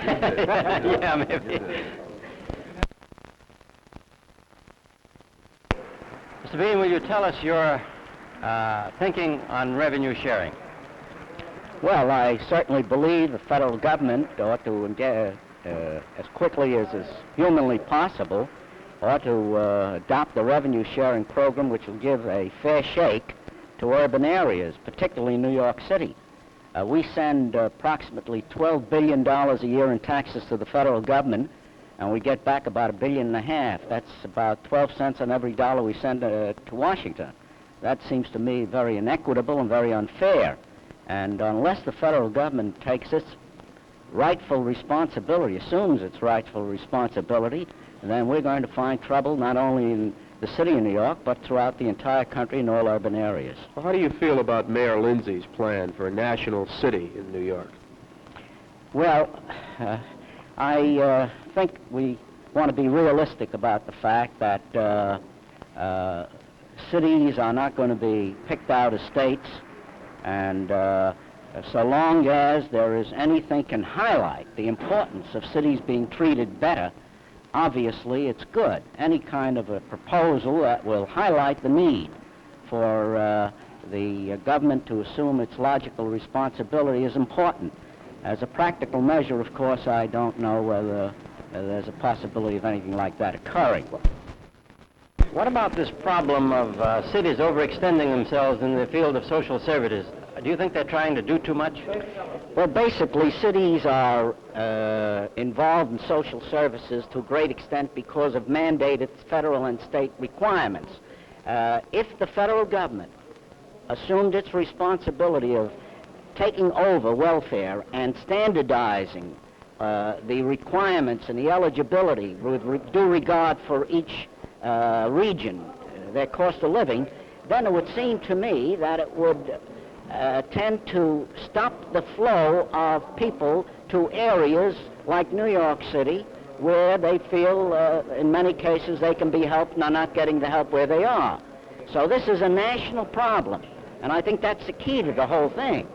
Yeah, maybe. Mr. Beame, will you tell us your thinking on revenue sharing? Well, I certainly believe the federal government ought to, as quickly as is humanly possible, ought to adopt the revenue sharing program which will give a fair shake to urban areas, particularly New York City. We send approximately $12 billion a year in taxes to the federal government, and we get back about $1.5 billion. That's about 12 cents on every dollar we send to Washington. That seems to me very inequitable and very unfair. And unless the federal government takes its rightful responsibility, assumes its rightful responsibility, then we're going to find trouble not only in the city of New York, but throughout the entire country in all urban areas. Well, how do you feel about Mayor Lindsay's plan for a national city in New York? Well, I think we want to be realistic about the fact that cities are not going to be picked out as states, and so long as there is anything can highlight the importance of cities being treated better, obviously it's good. Any kind of a proposal that will highlight the need for the government to assume its logical responsibility is important. As a practical measure, of course, I don't know whether there's a possibility of anything like that occurring. What about this problem of cities overextending themselves in the field of social services? Do you think they're trying to do too much? Well, basically, cities are involved in social services to a great extent because of mandated federal and state requirements. If the federal government assumed its responsibility of taking over welfare and standardizing the requirements and the eligibility with due regard for each region, their cost of living, then it would seem to me that it would tend to stop the flow of people to areas like New York City, where they feel, in many cases, they can be helped and are not getting the help where they are. So this is a national problem, and I think that's the key to the whole thing.